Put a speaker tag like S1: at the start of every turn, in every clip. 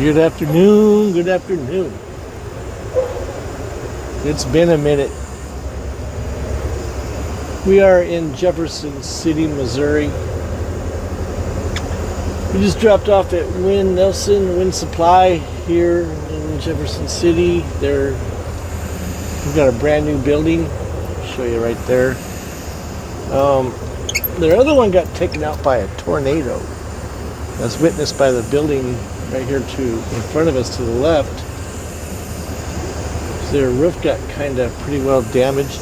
S1: Good afternoon, good afternoon. It's been a minute. We are in Jefferson City, Missouri. We just dropped off at Wind Supply here in Jefferson City. We've got a brand new building. I'll show you right there. Their other one got taken out by a tornado. As witnessed by the building right here in front of us to the left. Their roof got kind of pretty well damaged.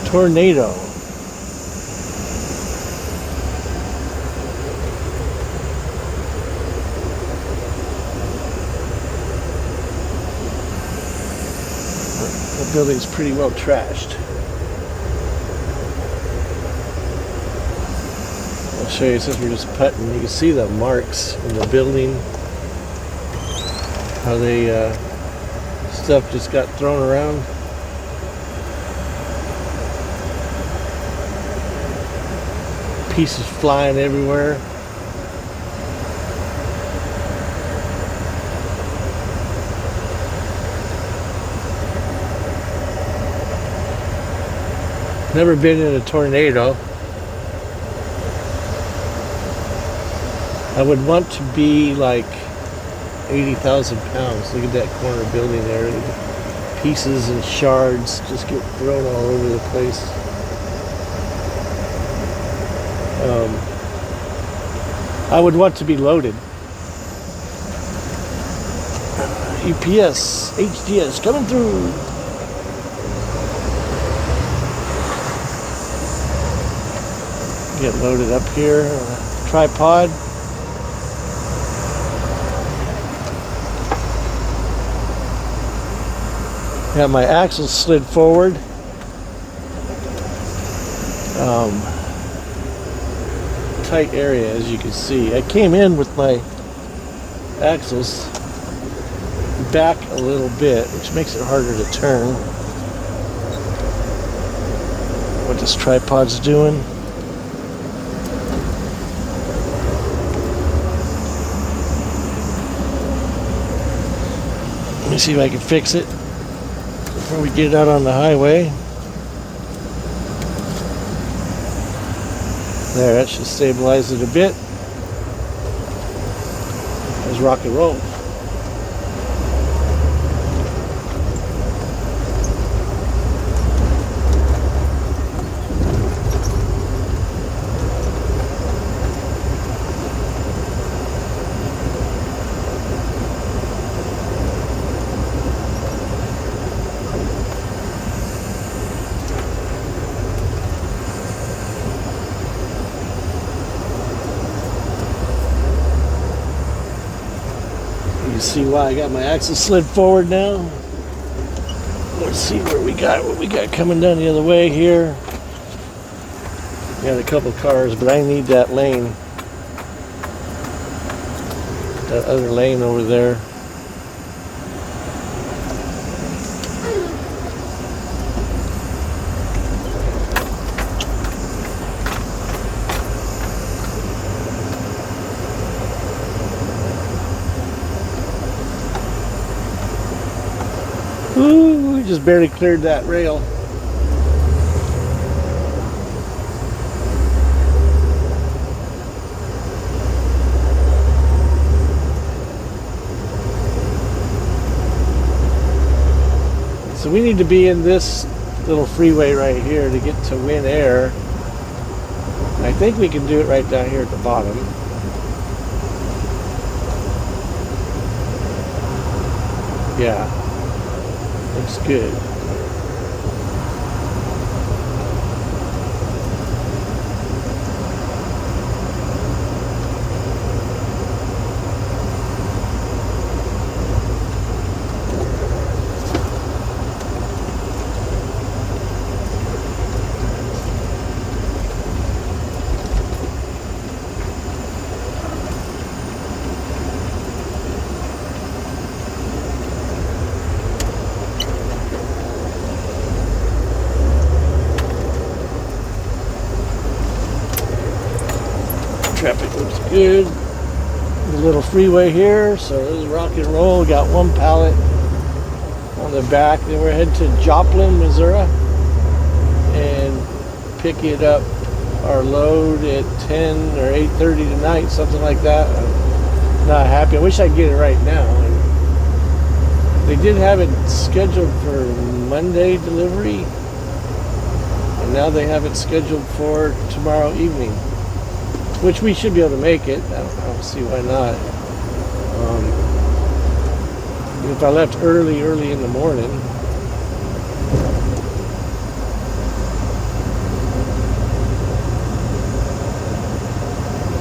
S1: Tornado. The building's pretty well trashed. I'll show you since we're just putting. You can see the marks in the building. How stuff just got thrown around. Pieces flying everywhere. Never been in a tornado. I would want to be like 80,000 pounds. Look at that corner building there. Pieces and shards just get thrown all over the place. I would want to be loaded. UPS, HDS coming through. Get loaded up here. Tripod. Got my axles slid forward. Tight area, as you can see. I came in with my axles back a little bit, which makes it harder to turn. What this tripod's doing. Let me see if I can fix it before we get out on the highway. There, that should stabilize it a bit. Let's rock and roll. You see why I got my axle slid forward now. Let's see what we got coming down the other way here. Got a couple cars, but I need that lane. That other lane over there. Ooh, we just barely cleared that rail. So we need to be in this little freeway right here to get to Win Air. I think we can do it right down here at the bottom. Yeah. Looks good. good. The little freeway here, so it's rock and roll. Got one pallet on the back. Then we're heading to Joplin, Missouri, and pick it up, our load at 10 or 8:30 tonight, something like that. I'm not happy. I wish I could get it right now. And they did have it scheduled for Monday delivery, and now they have it scheduled for tomorrow evening, which we should be able to make it. I don't see why not. If I left early in the morning,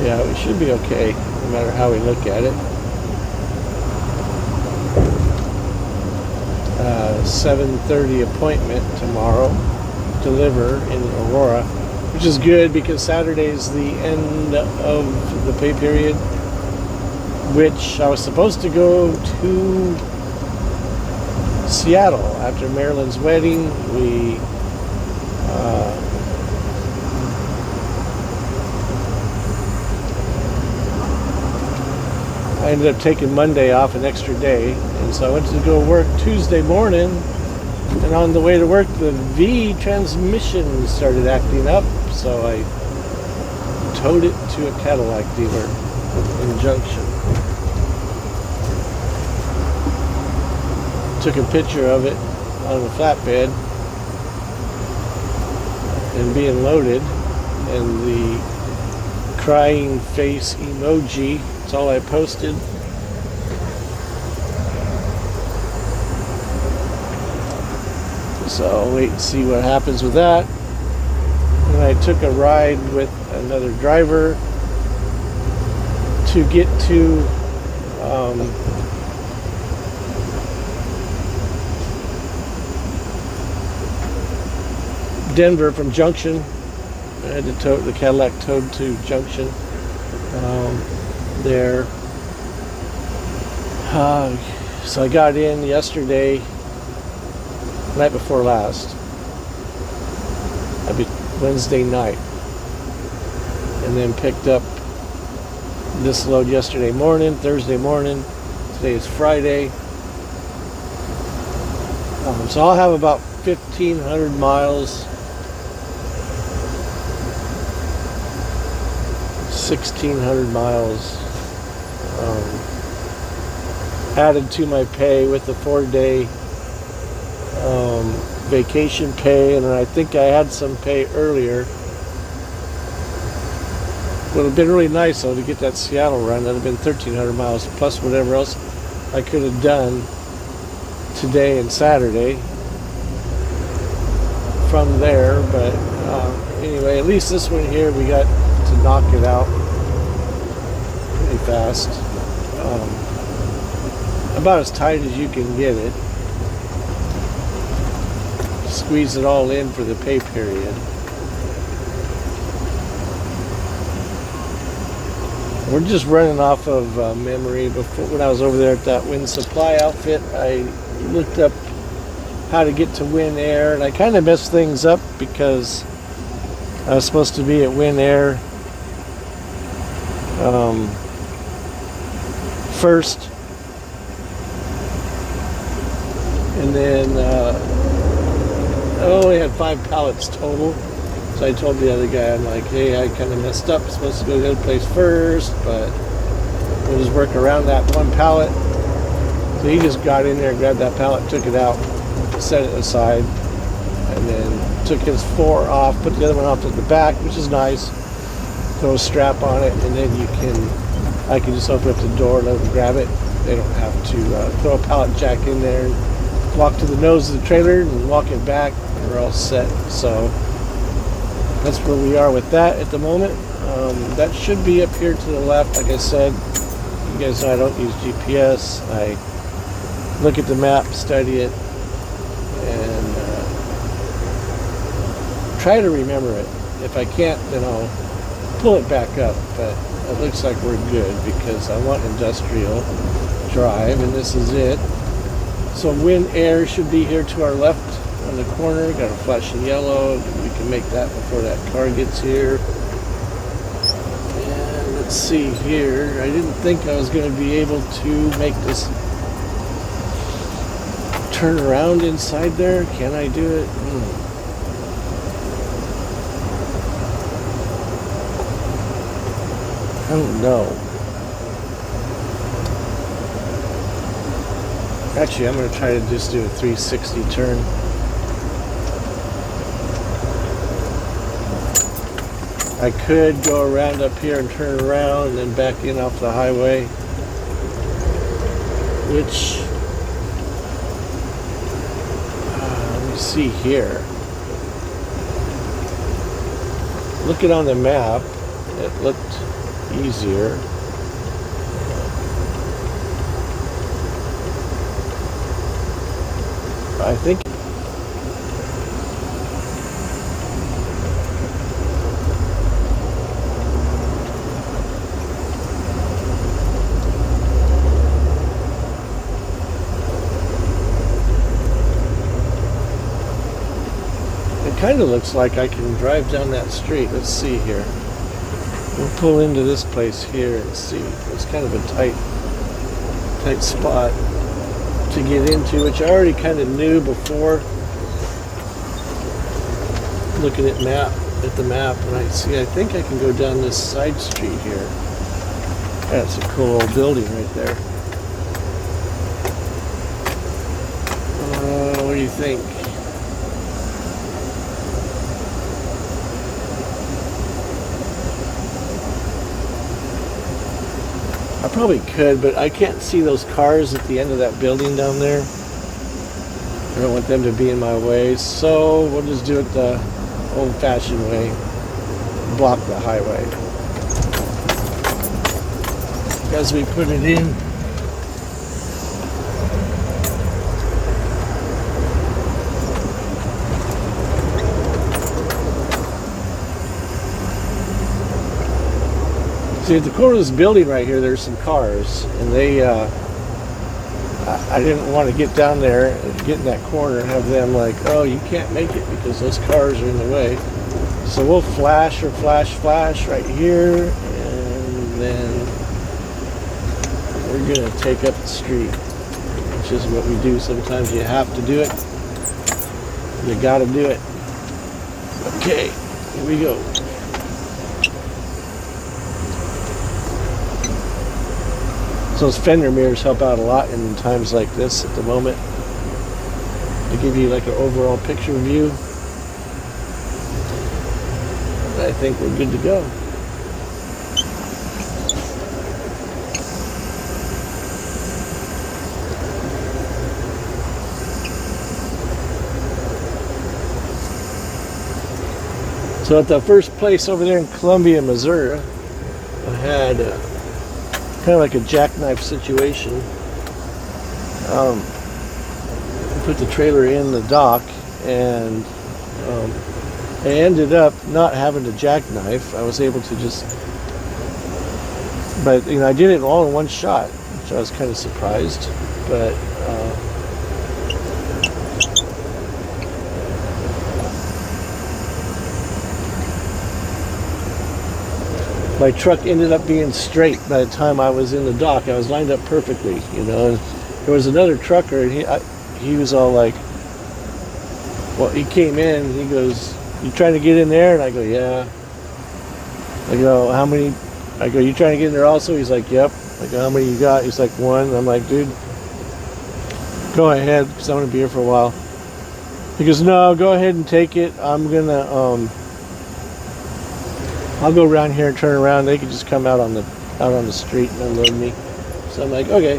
S1: yeah, we should be okay, no matter how we look at it. 7:30 appointment tomorrow, deliver in Aurora, which is good because Saturday's the end of the pay period, which I was supposed to go to Seattle after Marilyn's wedding. I ended up taking Monday off, an extra day, and so I went to go work Tuesday morning, and on the way to work the V transmission started acting up, so I towed it to a Cadillac dealer in Junction. Took a picture of it on the flatbed and being loaded, and the crying face emoji, that's all I posted. So I'll wait and see what happens with that. And I took a ride with another driver to get to Denver from Junction. I had to tow the Cadillac towed to Junction there. So I got in yesterday, night before last. Wednesday night, and then picked up this load yesterday morning, Thursday morning. Today is Friday. So I'll have about 1,500 miles, 1,600 miles added to my pay with the 4-day vacation pay, and I think I had some pay earlier. Would have been really nice though to get that Seattle run. That would have been 1,300 miles plus whatever else I could have done today and Saturday from there. But anyway, at least this one here we got to knock it out pretty fast. About as tight as you can get it. Squeeze it all in for the pay period. We're just running off of memory. Before, when I was over there at that Wind Supply outfit, I looked up how to get to Win Air, and I kind of messed things up because I was supposed to be at Win Air first, and then I only had 5 pallets total. So I told the other guy, I'm like, hey, I kind of messed up. I'm supposed to go to the other place first, but we'll just work around that one pallet. So he just got in there, grabbed that pallet, took it out, set it aside, and then took his 4 off, put the other one off at the back, which is nice. Throw a strap on it, and then I can just open up the door, let them grab it. They don't have to throw a pallet jack in there and walk to the nose of the trailer and walk it back. We're all set. So that's where we are with that at the moment. That should be up here to the left. Like I said, you guys know I don't use GPS. I look at the map, study it, and try to remember it. If I can't, then I'll pull it back up. But it looks like we're good because I want industrial drive, and this is it. So Win Air should be here to our left on the corner. Got a flashing yellow. We can make that before that car gets here. And let's see here. I didn't think I was going to be able to make this turn around inside there. Can I do it? I don't know. Actually, I'm going to try to just do a 360 turn. I could go around up here and turn around and then back in off the highway, which, let me see here. Looking on the map, it looked easier. I think it kind of looks like I can drive down that street. Let's see here. We'll pull into this place here and see. It's kind of a tight spot to get into, which I already kind of knew before looking at the map, and I think I can go down this side street here. That's a cool old building right there. What do you think? I probably could, but I can't see those cars at the end of that building down there. I don't want them to be in my way, so we'll just do it the old-fashioned way. Block the highway. As we put it in. See, at the corner of this building right here, there's some cars, and they, I didn't want to get down there and get in that corner and have them like, oh, you can't make it because those cars are in the way. So we'll flash right here, and then we're going to take up the street, which is what we do. Sometimes you have to do it. You got to do it. Okay, here we go. So those fender mirrors help out a lot in times like this at the moment to give you like an overall picture view. I think we're good to go. So at the first place over there in Columbia, Missouri, I had kind of like a jackknife situation. Put the trailer in the dock, and I ended up not having to jackknife. I was able to just, but I did it all in one shot, which I was kind of surprised. But my truck ended up being straight by the time I was in the dock. I was lined up perfectly, And there was another trucker, and he was all like, well, he came in, he goes, you trying to get in there? And I go, yeah. I go, how many? I go, you trying to get in there also? He's like, yep. I go, how many you got? He's like, one. I'm like, dude, go ahead, because I'm going to be here for a while. He goes, no, go ahead and take it. I'm going to, I'll go around here and turn around. They could just come out on the street and unload me. So I'm like, okay.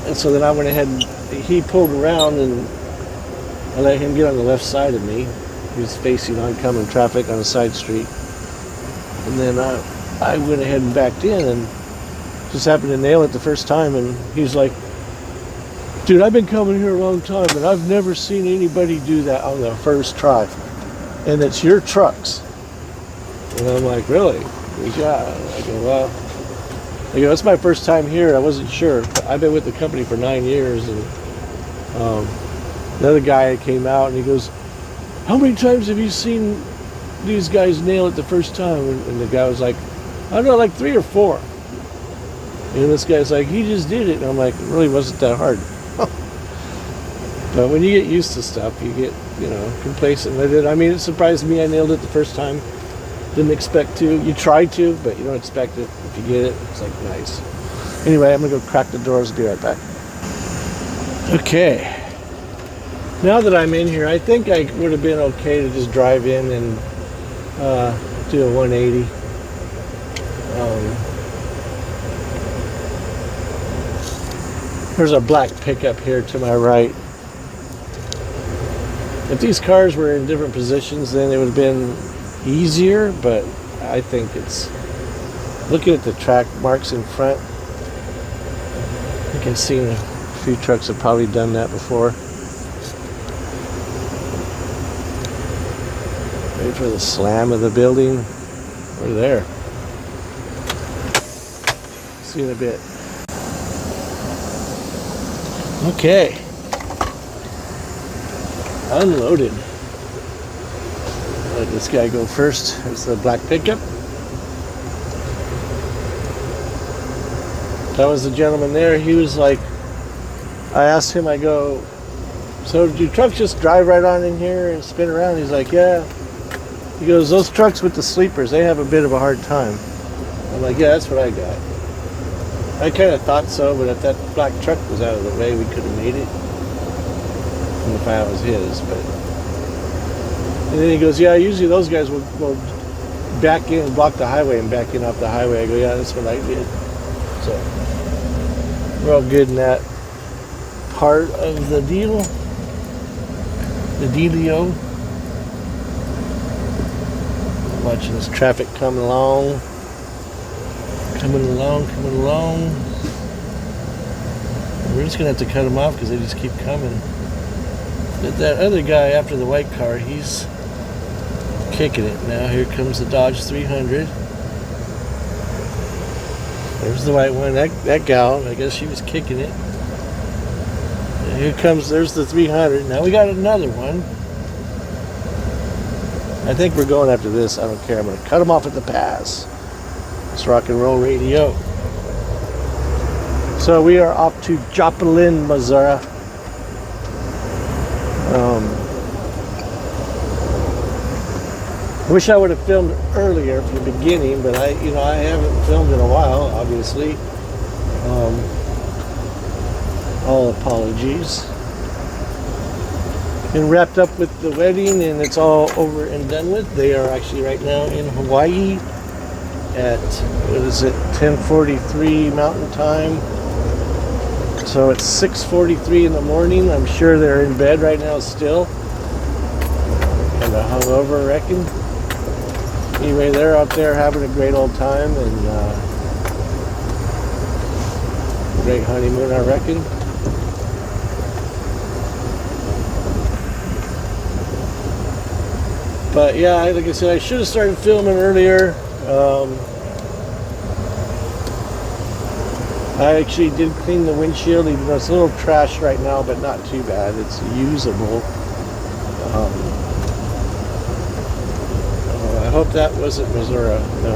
S1: And so then I went ahead and he pulled around, and I let him get on the left side of me. He was facing oncoming traffic on a side street. And then I went ahead and backed in, and just happened to nail it the first time. And he's like, dude, I've been coming here a long time, and I've never seen anybody do that on the first try. And it's your trucks. And I'm like, really? Yeah. I go, well, it's my first time here. I wasn't sure. I've been with the company for 9 years. And another guy came out, and he goes, how many times have you seen these guys nail it the first time? And the guy was like, I don't know, like 3 or 4. And this guy's like, he just did it. And I'm like, it really wasn't that hard. But when you get used to stuff, you get, complacent with it. I mean, it surprised me. I nailed it the first time. Didn't expect to. You try to, but you don't expect it. If you get it, it's like nice. Anyway, I'm going to go crack the doors. Be right back. Okay. Now that I'm in here, I think I would have been okay to just drive in and do a 180. There's a black pickup here to my right. If these cars were in different positions, then it would have been easier, but I think it's, looking at the track marks in front, I think I've seen a few trucks have probably done that before. Wait for the slam of the building. We're there. See you in a bit. Okay. Unloaded. Let this guy go first. There's the black pickup. That was the gentleman there. He was like, I asked him, I go, so do trucks just drive right on in here and spin around? He's like, yeah. He goes, those trucks with the sleepers, they have a bit of a hard time. I'm like, yeah, that's what I got. I kind of thought so, but if that black truck was out of the way, we could have made it. And if I was his, but. And then he goes, yeah, usually those guys will back in, block the highway and back in off the highway. I go, yeah, that's what I did. So, we're all good in that part of the deal. The dealio. Watching this traffic coming along. Coming along. We're just going to have to cut them off because they just keep coming. But that other guy after the white car, he's kicking it. Now here comes the Dodge 300. There's the white one. That gal, I guess she was kicking it. And here comes, there's the 300. Now we got another one. I think we're going after this. I don't care. I'm going to cut them off at the pass. It's rock and roll radio. So we are off to Joplin, Missouri. Wish I would have filmed earlier from the beginning, but I haven't filmed in a while, obviously. All apologies. Been wrapped up with the wedding and it's all over and done with. They are actually right now in Hawaii at, 10:43 Mountain Time. So it's 6:43 in the morning. I'm sure they're in bed right now still. Kind of hungover, I reckon. Anyway, they're out there having a great old time and great honeymoon, I reckon. But yeah, like I said, I should have started filming earlier. I actually did clean the windshield, even though it's a little trash right now, but not too bad. It's usable. I hope that wasn't Missouri. No.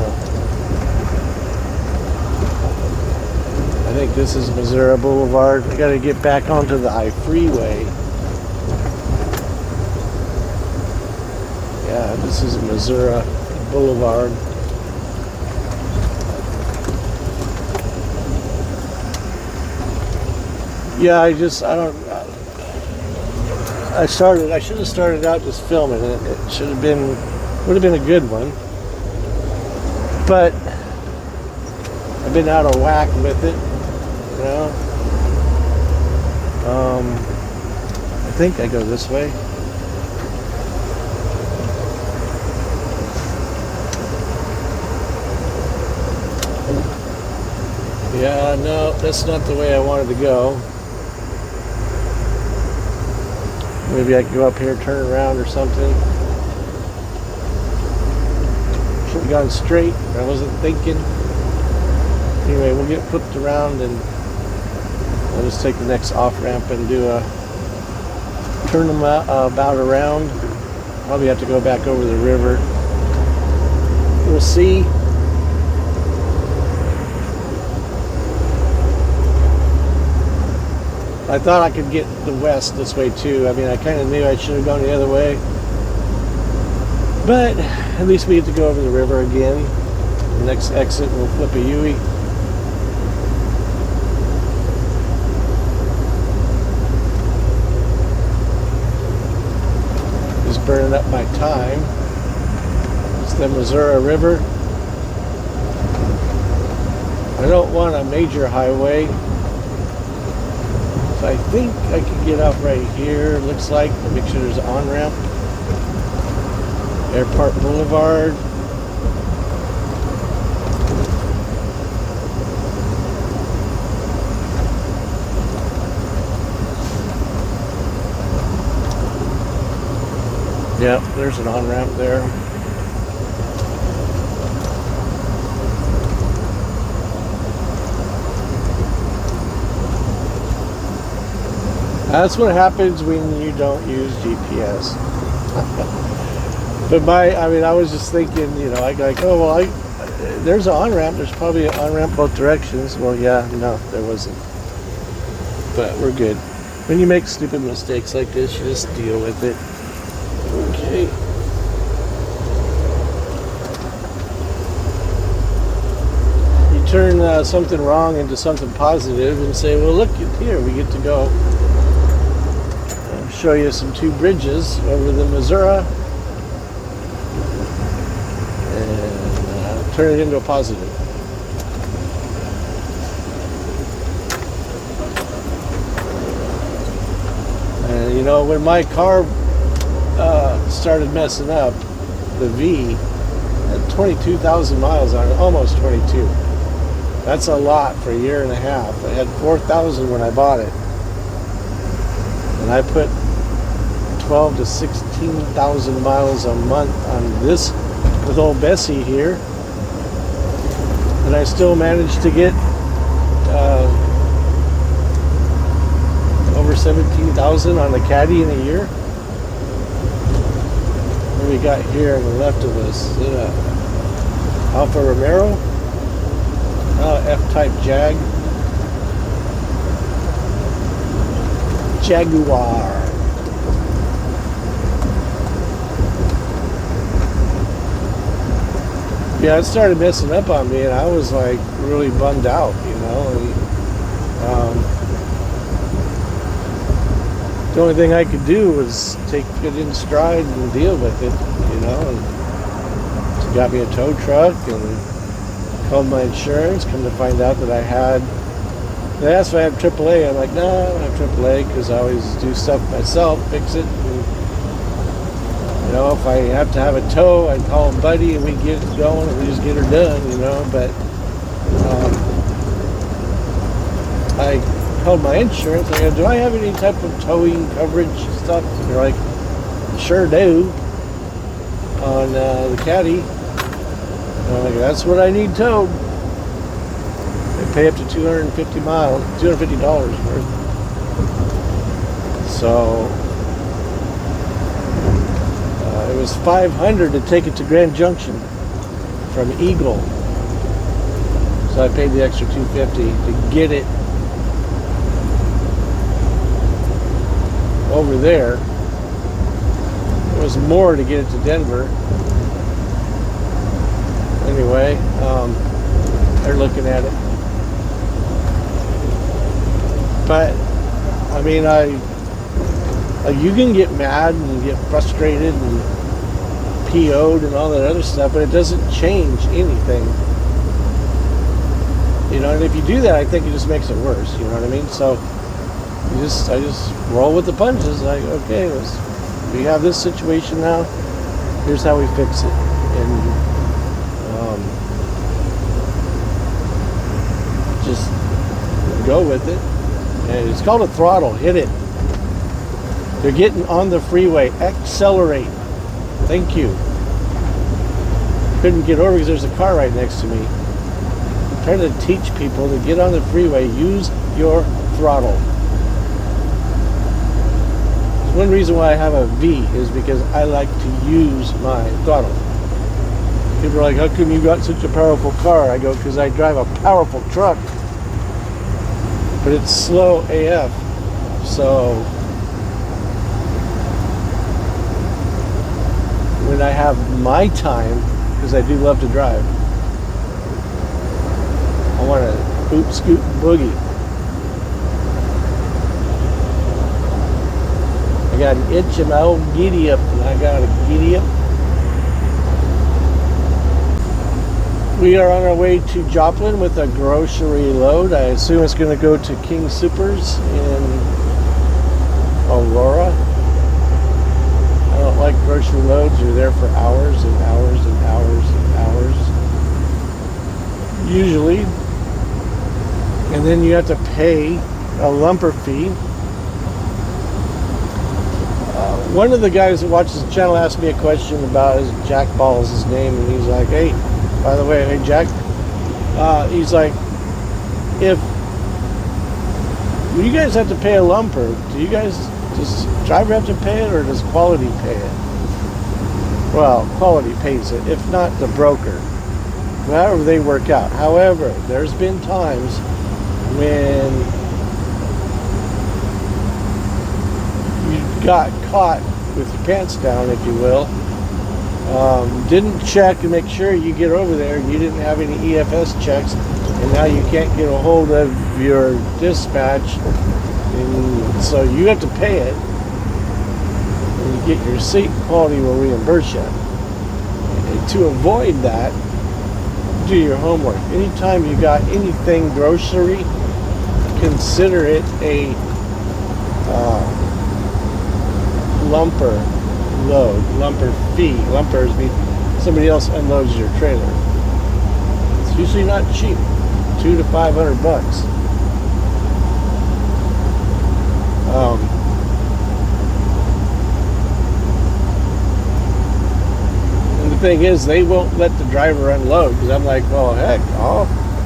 S1: I think this is Missouri Boulevard. I got to get back onto the I-freeway. Yeah, this is Missouri Boulevard. Yeah, I should have started out just filming it. It would have been a good one. But I've been out of whack with it, I think I go this way. Yeah, no, that's not the way I wanted to go. Maybe I could go up here, turn around or something. Should have gone straight. I wasn't thinking. Anyway, we'll get flipped around and I'll just take the next off ramp and do turn them about around. Probably have to go back over the river. We'll see. I thought I could get the west this way too. I mean, I kind of knew I should have gone the other way. But at least we get to go over the river again. The next exit, we'll flip a U-ey. Just burning up my time. It's the Missouri River. I don't want a major highway. So I think I can get off right here. Looks like. Make sure there's an on-ramp. Airport Boulevard. Yep, there's an on-ramp there. That's what happens when you don't use GPS. But I was just thinking, you know, there's an on-ramp. There's probably an on-ramp both directions. Well, yeah, no, there wasn't. But we're good. When you make stupid mistakes like this, you just deal with it. Okay. You turn something wrong into something positive and say, well, look, here, we get to go. I'll show you two bridges over the Missouri. And turn it into a positive. And you know, when my car started messing up, the V had 22,000 miles on it, almost 22. That's a lot for a year and a half. I had 4,000 when I bought it, and I put 12 to 16,000 miles a month on this with old Bessie here, and I still managed to get over 17,000 on the Caddy in a year. What do we got here on the left of us? Alfa Romero, F-type Jag, Jaguar. Yeah, it started messing up on me, and I was like really bummed out, you know. And, the only thing I could do was take it in stride and deal with it, you know. And so got me a tow truck and called my insurance. Come to find out that I had. They asked if I had AAA. I'm like, no, I don't have AAA because I always do stuff myself, fix it. And, you know, if I have to have a tow, I'd call a buddy and we'd get it going and we just get her done, you know. But I called my insurance. I go, do I have any type of towing coverage stuff? They're like, sure do, on the Caddy. And I'm like, that's what I need towed. They pay up to $250 worth. So it was $500 to take it to Grand Junction from Eagle. So I paid the extra $250 to get it over there. It was more to get it to Denver. Anyway, they're looking at it. But I mean, you can get mad and get frustrated and PO'd and all that other stuff, but it doesn't change anything. You know, and if you do that, I think it just makes it worse. You know what I mean? So I just roll with the punches. Like, okay, we have this situation now. Here's how we fix it, and just go with it. And it's called a throttle. Hit it. They're getting on the freeway. Accelerate. Thank you. Couldn't get over because there's a car right next to me. I'm trying to teach people to get on the freeway. Use your throttle. One reason why I have a V is because I like to use my throttle. People are like, how come you got such a powerful car? I go, because I drive a powerful truck. But it's slow AF. So when I have my time, because I do love to drive, I want to boot, scoot, and boogie. I got an itch in my old giddy up, and I got a giddy up. We are on our way to Joplin with a grocery load. I assume it's going to go to King Soopers in Aurora. I don't like grocery loads. You're there for hours and hours and hours and hours. Usually. And then you have to pay a lumper fee. One of the guys that watches the channel asked me a question about Jack Ball's his name, and he's like, hey, by the way, hey Jack, he's like, if you guys have to pay a lumper, does driver have to pay it, or does quality pay it? Well, quality pays it, if not the broker. However they work out. However, there's been times when you got caught with your pants down, if you will, didn't check and make sure you get over there, and you didn't have any EFS checks, and now you can't get a hold of your dispatch, and so you have to pay it. When you get your receipt, quality will reimburse you. And to avoid that, do your homework. Anytime you got anything grocery, consider it a lumper load, lumper fee. Lumpers mean somebody else unloads your trailer. It's usually not cheap, $200 to $500. And the thing is, they won't let the driver unload, because I'm like, well, heck,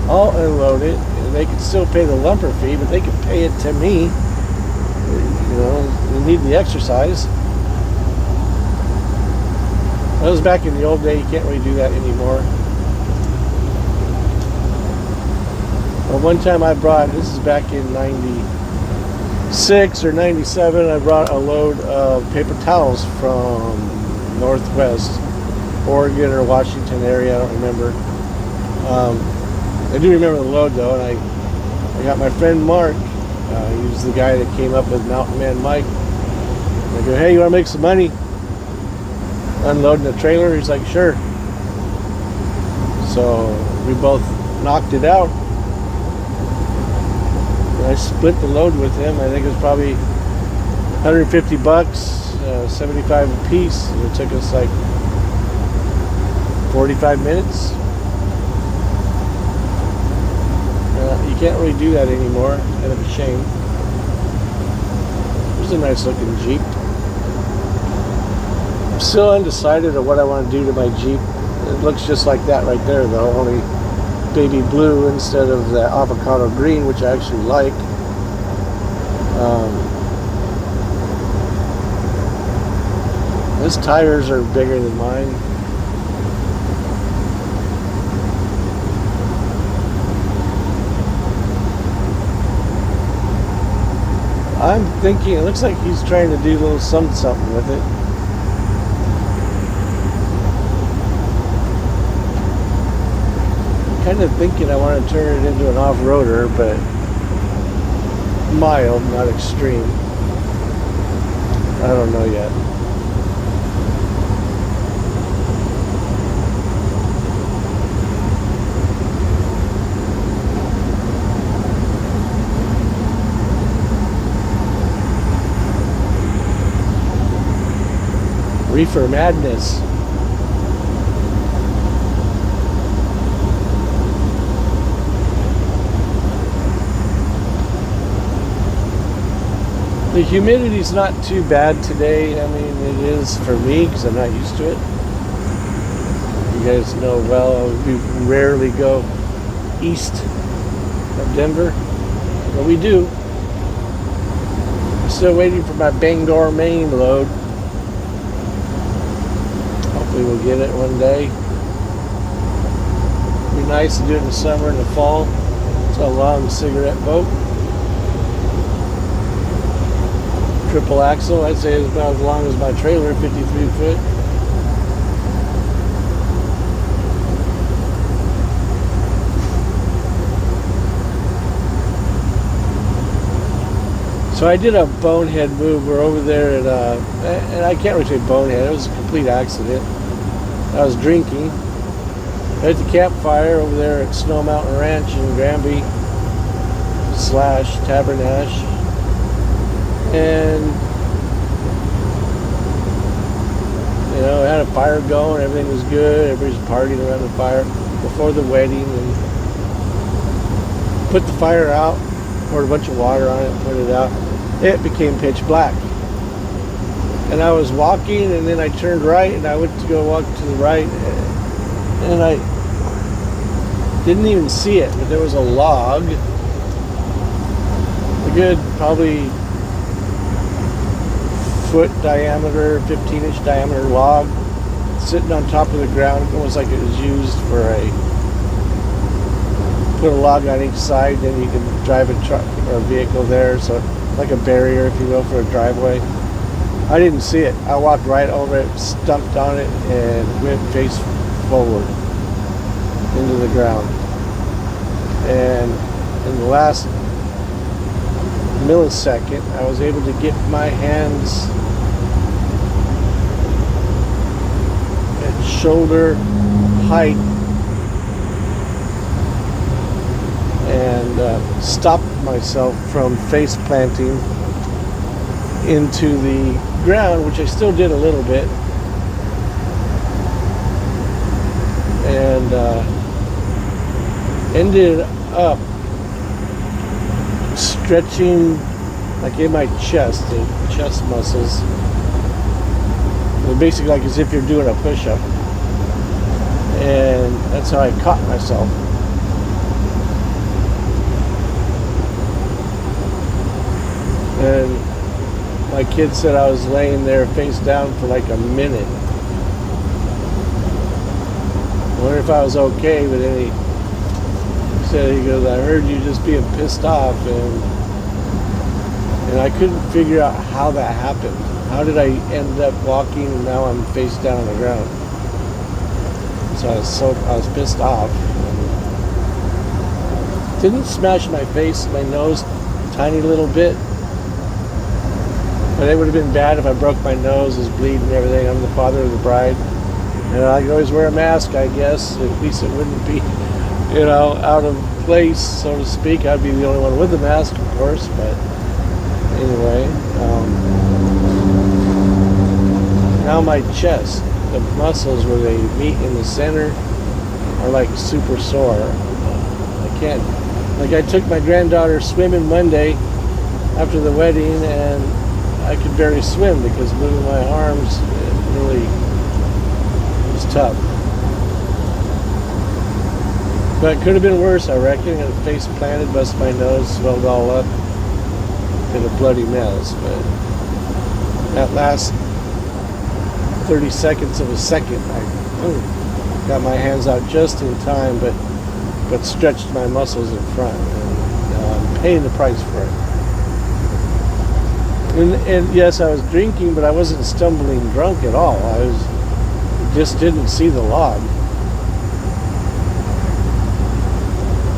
S1: I'll unload it, and they can still pay the lumper fee, but they can pay it to me. You know, you need the exercise. That was back in the old day. You can't really do that anymore. Well, one time I brought, this is back in 96 or 97, I brought a load of paper towels from Northwest Oregon or Washington area, I don't remember. I do remember the load though, and I got my friend Mark, he was the guy that came up with Mountain Man Mike. I go, hey, you want to make some money unloading the trailer? He's like, sure. So we both knocked it out. And I split the load with him. I think it was probably $150, 75 a piece. And it took us like 45 minutes. You can't really do that anymore. It's kind of a shame. There's a nice looking Jeep. I'm still undecided of what I want to do to my Jeep. It looks just like that right there though, only baby blue instead of the avocado green, which I actually like. His tires are bigger than mine. I'm thinking, it looks like he's trying to do a little something with it. I'm kind of thinking I want to turn it into an off-roader, but mild, not extreme. I don't know yet. Reefer madness. The humidity's not too bad today. I mean, it is for me because I'm not used to it. You guys know well, we rarely go east of Denver, but we do. I'm still waiting for my Bangor, Maine load. Hopefully we'll get it one day. Be nice to do it in the summer and the fall. It's a long cigarette boat. Triple axle, I'd say it's about as long as my trailer, 53 foot. So I did a bonehead move. We're over there at, and I can't really say bonehead, it was a complete accident. I was drinking at the campfire over there at Snow Mountain Ranch in Granby / Tabernash. And, you know, I had a fire going, everything was good, everybody's partying around the fire before the wedding, and put the fire out, poured a bunch of water on it, put it out. It became pitch black. And I was walking, and then I turned right, and I went to go walk to the right, and I didn't even see it, but there was a log, a good probably foot diameter, 15-inch diameter log, sitting on top of the ground, almost like it was used for put a log on each side, then you can drive a truck or a vehicle there, so like a barrier, if you will, for a driveway. I didn't see it. I walked right over it, stumped on it, and went face forward into the ground. And in the last millisecond, I was able to get my hands at shoulder height and stopped myself from face planting into the ground, which I still did a little bit, and ended up stretching like in my chest, the chest muscles. It was basically like as if you're doing a push-up, and that's how I caught myself. And my kid said I was laying there face down for like a minute. I wonder if I was okay, but then he said, he goes, I heard you just being pissed off, and I couldn't figure out how that happened. How did I end up walking and now I'm face down on the ground? So I was pissed off. Didn't smash my face, my nose a tiny little bit. But it would have been bad if I broke my nose, was bleeding and everything. I'm the father of the bride. And I could always wear a mask, I guess. At least it wouldn't be, you know, out of place, so to speak. I'd be the only one with a mask, of course. But anyway, now my chest, the muscles where they meet in the center are like super sore. I can't, like I took my granddaughter swimming Monday after the wedding, and I could barely swim because moving my arms really was tough. But it could have been worse, I reckon. I face planted, busted my nose, swelled all up. Been a bloody mess, but that last 30 seconds of a second, I got my hands out just in time, but stretched my muscles in front, and I'm paying the price for it. And yes, I was drinking, but I wasn't stumbling drunk at all. I just didn't see the log.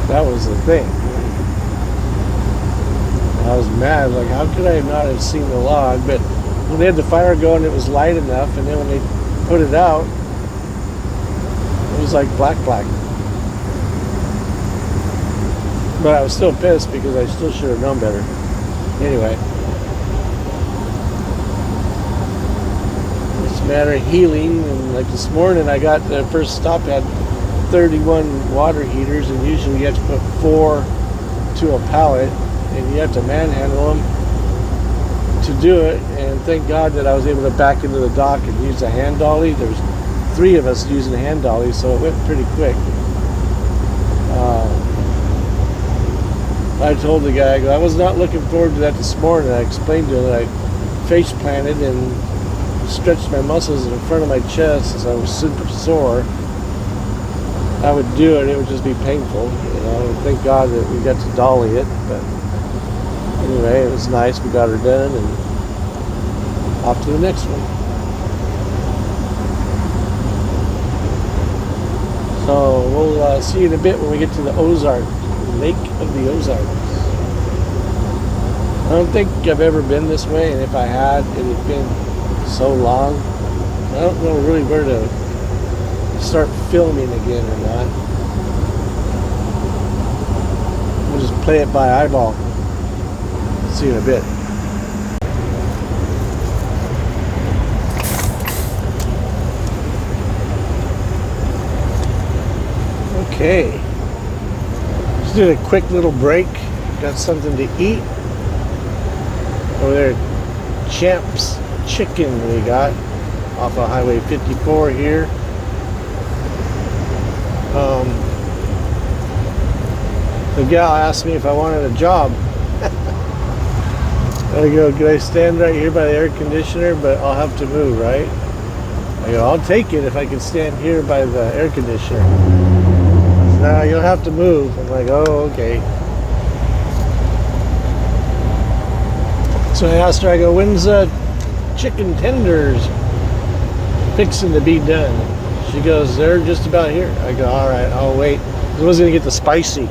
S1: That was the thing. I was mad, like how could I not have seen the log? But when they had the fire going, it was light enough, and then when they put it out, it was like black. But I was still pissed because I still should have known better. Anyway. Matter of healing, and like this morning I got the first stop had 31 water heaters, and usually you have to put 4 to a pallet, and you have to manhandle them to do it. And thank God that I was able to back into the dock and use a hand dolly. There's 3 of us using a hand dolly, so it went pretty quick. I told the guy, I was not looking forward to that this morning. I explained to him that I face planted and stretched my muscles in front of my chest as I was super sore. I would do it, it would just be painful, you know. Thank God that we got to dolly it, but anyway, it was nice. We got her done and off to the next one. So we'll see you in a bit when we get to the Ozark, Lake of the Ozarks. I don't think I've ever been this way, and if I had, it had been so long. I don't know really where to start filming again or not. We'll just play it by eyeball. See you in a bit. Okay. Just did a quick little break. Got something to eat. Over there, Champs Chicken we got off of Highway 54 here. The gal asked me if I wanted a job. I go, can I stand right here by the air conditioner, but I'll have to move, right? I go, I'll take it if I can stand here by the air conditioner. No, you'll have to move. I'm like, oh, okay. So I asked her, I go, when's chicken tenders fixing to be done? She goes, they're just about here. I go, all right, I'll wait. I wasn't going to get the spicy.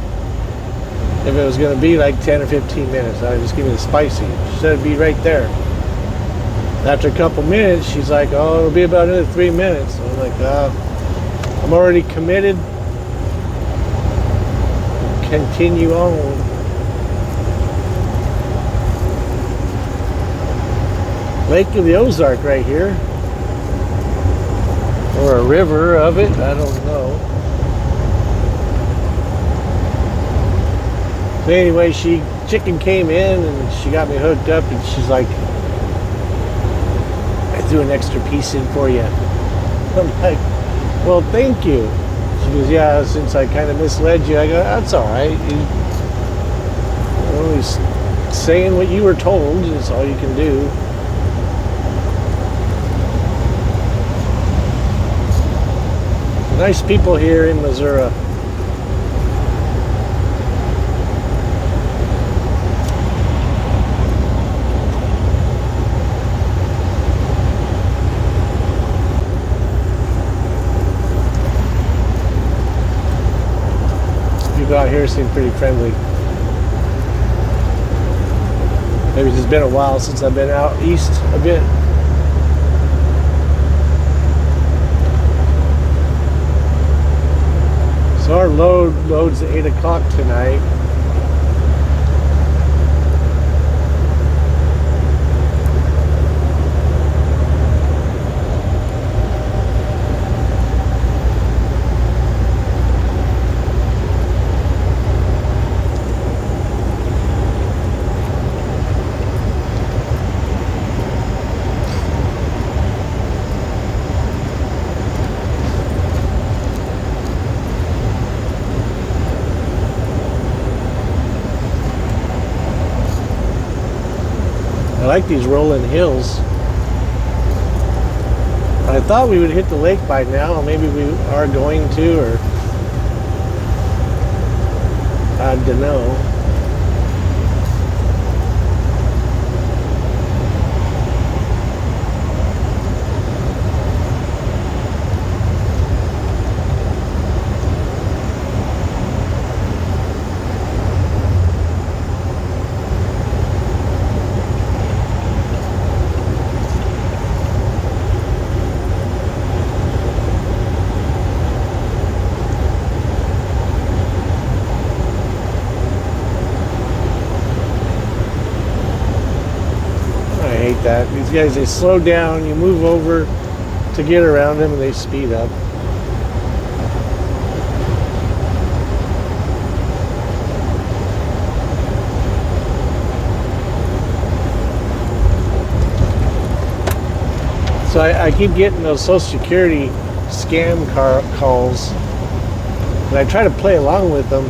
S1: If it was going to be like 10 or 15 minutes, I would just give me the spicy. She said it'd be right there. After a couple minutes, she's like, oh, it'll be about another 3 minutes. So I'm like, I'm already committed. Continue on. Lake of the Ozark right here. Or a river of it, I don't know. So anyway, chicken came in and she got me hooked up and she's like, I threw an extra piece in for you. I'm like, well, thank you. She goes, yeah, since I kind of misled you. I go, that's all right. You're only saying what you were told is all you can do. Nice people here in Missouri. People out here seem pretty friendly. Maybe it's just been a while since I've been out east a bit. So our loads at 8 o'clock tonight. I like these rolling hills. I thought we would hit the lake by now. Maybe we are going to, or I don't know. That. These guys, they slow down, you move over to get around them and they speed up. So I keep getting those Social Security scam calls and I try to play along with them.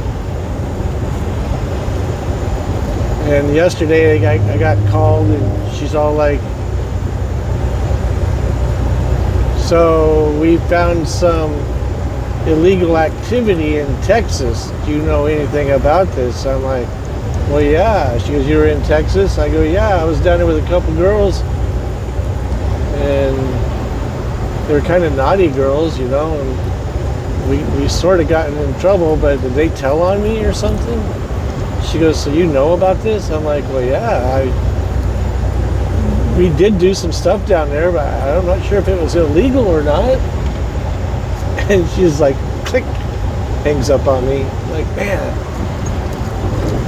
S1: And yesterday I got called and she's all like, so we found some illegal activity in Texas. Do you know anything about this? I'm like, well, yeah. She goes, you were in Texas? I go, yeah, I was down there with a couple girls, and they were kind of naughty girls, you know, and we sort of gotten in trouble, but did they tell on me or something? She goes, so you know about this? I'm like, well, yeah, we did do some stuff down there, but I'm not sure if it was illegal or not. And she's like, click, hangs up on me. Like, man,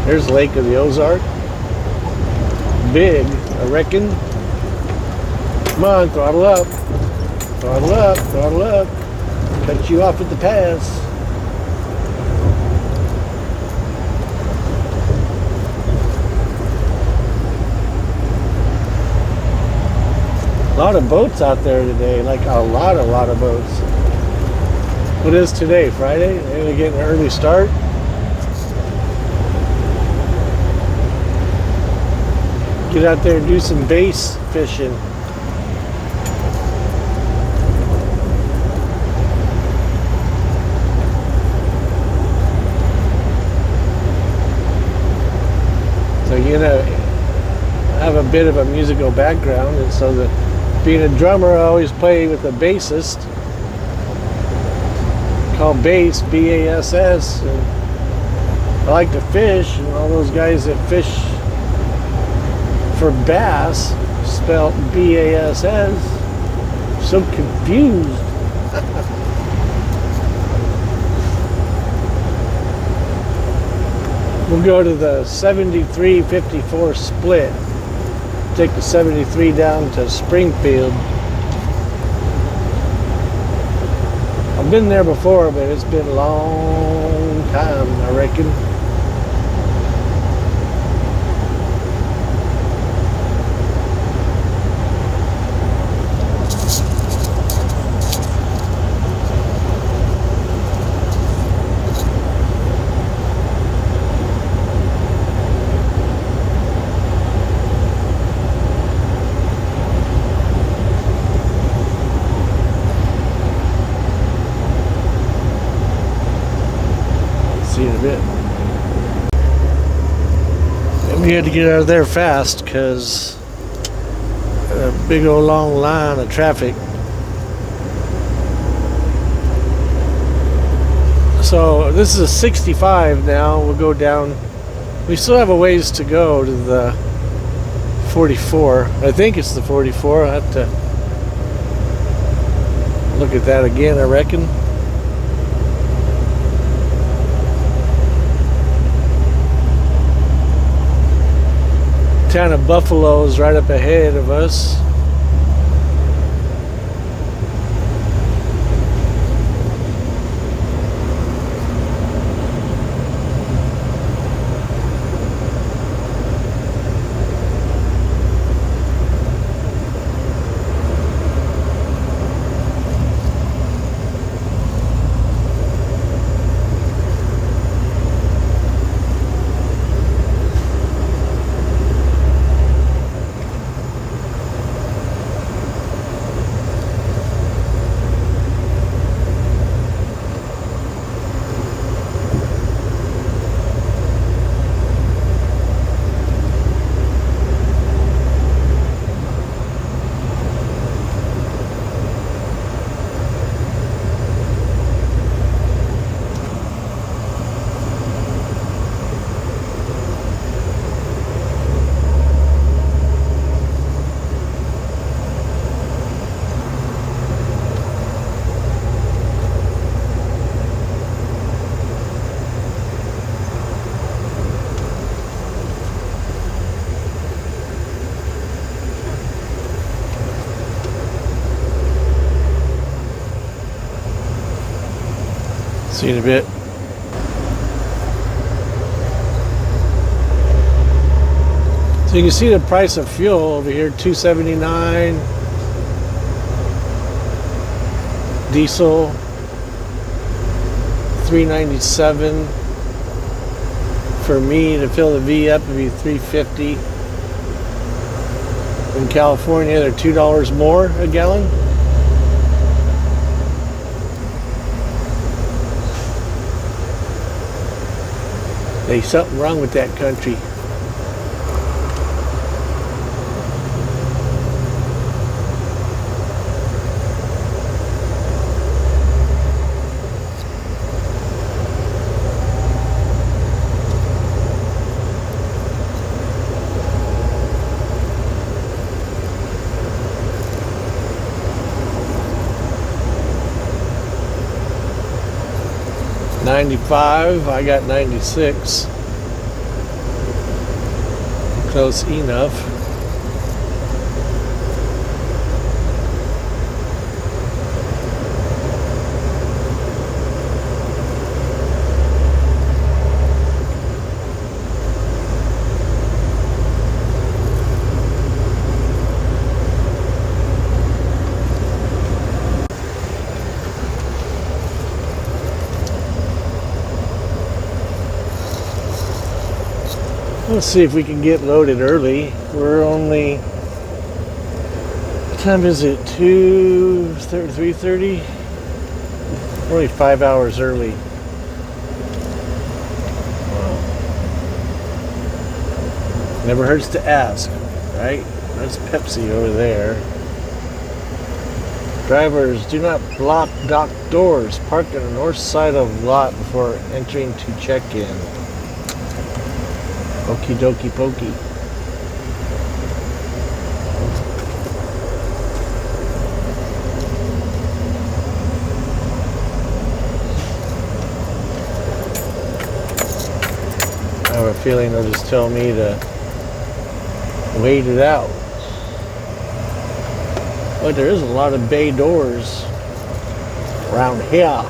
S1: there's Lake of the Ozark. Big, I reckon. Come on, throttle up. Throttle up, throttle up. Cut you off at the pass. A lot of boats out there today, like a lot of boats. What is today, Friday? They're gonna get an early start. Get out there and do some bass fishing. So you're gonna have a bit of a musical background, and so being a drummer, I always play with a bassist called bass, B-A-S-S, and I like to fish, and all those guys that fish for bass spelled B-A-S-S, so confused. We'll go to the 73-54 split. Take the 73 down to Springfield. I've been there before, but it's been a long time, I reckon. See you in a bit. And we had to get out of there fast because a big old long line of traffic. So this is a 65 now. We'll go down. We still have a ways to go to the 44. I think it's the 44. I'll have to look at that again, I reckon. Town of Buffalo is right up ahead of us. See you in a bit. So you can see the price of fuel over here, $2.79. Diesel, $3.97. For me to fill the V up, it'd be $3.50. In California, they're $2 more a gallon. There's something wrong with that country. .95, I got 96. Close enough. Let's see if we can get loaded early. We're only, what time is it? 3:30? We're only 5 hours early. Wow. Never hurts to ask, right? That's Pepsi over there. Drivers, do not block dock doors. Park on the north side of the lot before entering to check-in. Okie dokie pokey. I have a feeling they'll just tell me to wait it out. But there is a lot of bay doors around here.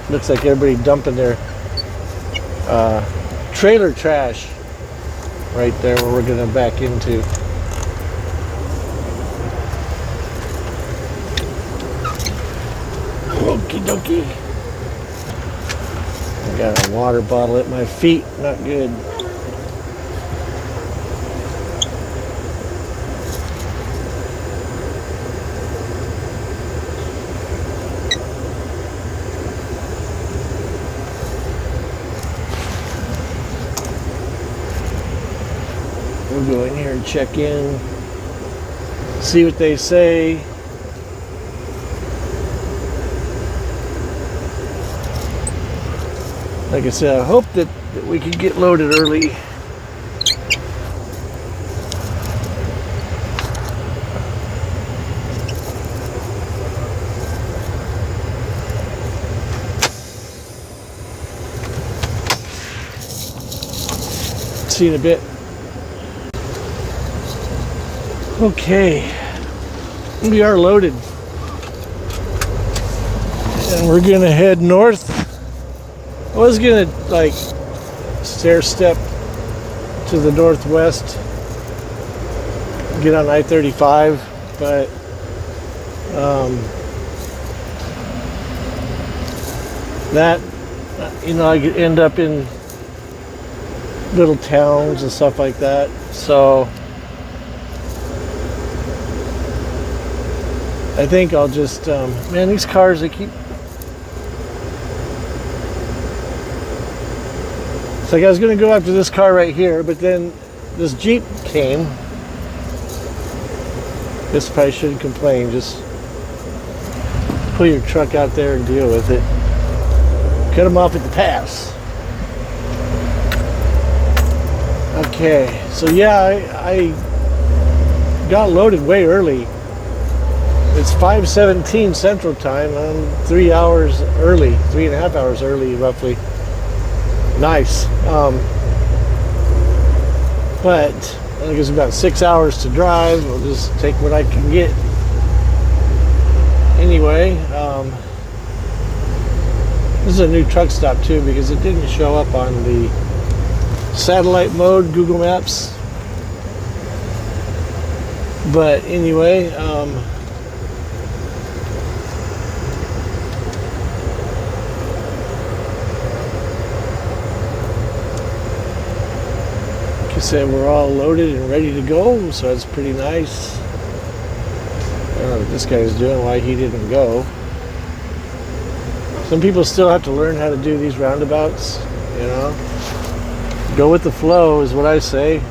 S1: Looks like everybody dumping their trailer trash right there where we're gonna back into. Okie dokie. I got a water bottle at my feet, not good. We'll go in here and check in, see what they say. Like I said, I hope that we can get loaded early. See you in a bit. Okay, we are loaded, and we're gonna head north. I was gonna like stair step to the northwest, get on I-35, but that, you know, I could end up in little towns and stuff like that, so I think I'll just, man, these cars, they keep, it's like I was going to go after this car right here, but then this Jeep came. Guess if I shouldn't complain, just pull your truck out there and deal with it. Cut them off at the pass. Okay, so yeah, I got loaded way early. It's 5:17 Central Time. I'm 3 hours early, 3.5 hours early, roughly. Nice. But I think it's about 6 hours to drive. I'll just take what I can get. Anyway, this is a new truck stop too because it didn't show up on the satellite mode Google Maps. But anyway, like I said, we're all loaded and ready to go, so that's pretty nice. I don't know what this guy's doing, why he didn't go. Some people still have to learn how to do these roundabouts, you know. Go with the flow is what I say.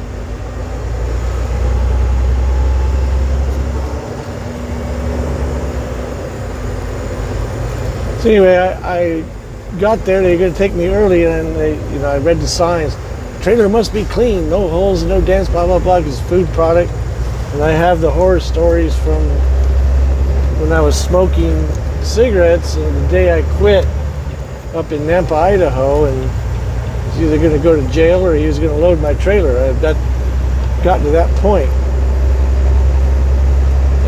S1: So anyway, I got there. They were going to take me early, and I read the signs. Trailer must be clean, no holes, no dents, blah blah blah. Because food product, and I have the horror stories from when I was smoking cigarettes and the day I quit up in Nampa, Idaho, and he was either going to go to jail or he was going to load my trailer. That got to that point.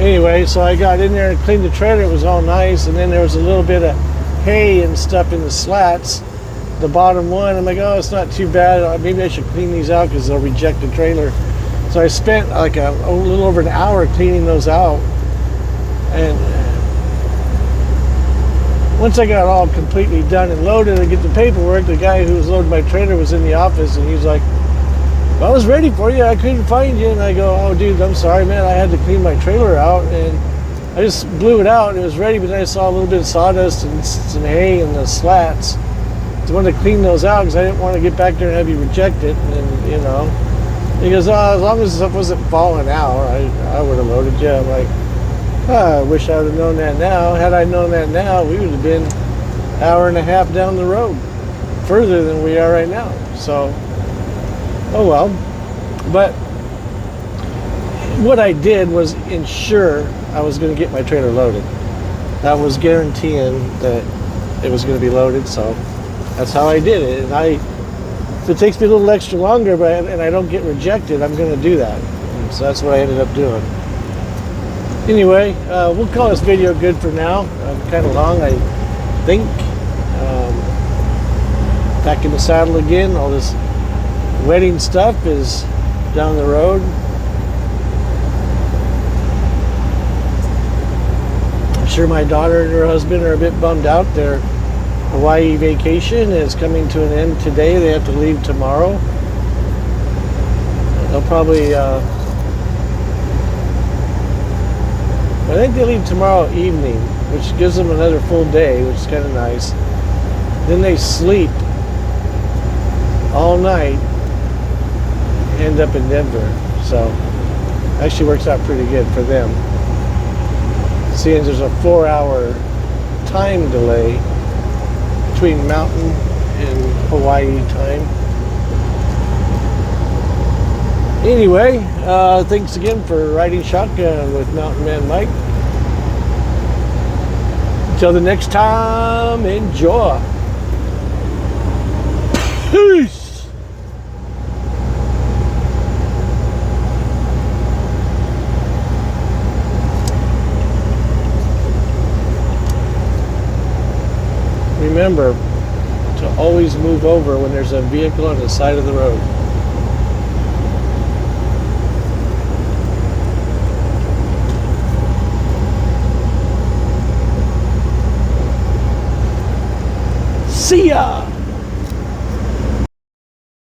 S1: Anyway, so I got in there and cleaned the trailer. It was all nice, and then there was a little bit of hay and stuff in the slats. The bottom one, I'm like, oh, it's not too bad. Maybe I should clean these out because they'll reject the trailer. So I spent like a little over an hour cleaning those out. And once I got all completely done and loaded and get the paperwork, the guy who was loading my trailer was in the office, and he was like, well, I was ready for you. I couldn't find you. And I go, oh, dude, I'm sorry, man. I had to clean my trailer out, and I just blew it out. It was ready, but then I saw a little bit of sawdust and some hay in the slats. So I wanted to clean those out because I didn't want to get back there and have you reject it. And, you know, he goes, oh, as long as the stuff wasn't falling out, I would have loaded you. I'm like, I wish I would have known that now. Had I known that now, we would have been an hour and a half down the road, further than we are right now. So, oh well. But what I did was ensure I was going to get my trailer loaded. That was guaranteeing that it was going to be loaded, so that's how I did it. And if it takes me a little extra longer and I don't get rejected, I'm going to do that. And so that's what I ended up doing. Anyway, we'll call this video good for now. Kind of long, I think. Back in the saddle again. All this wedding stuff is down the road. I'm sure my daughter and her husband are a bit bummed out. Their Hawaii vacation is coming to an end today. They have to leave tomorrow. They'll probably... I think they leave tomorrow evening, which gives them another full day, which is kind of nice. Then they sleep all night, end up in Denver. So actually works out pretty good for them. Seeing there's a 4-hour time delay between Mountain and Hawaii time. Anyway, thanks again for riding shotgun with Mountain Man Mike. Until the next time, enjoy. Peace. Remember to always move over when there's a vehicle on the side of the road.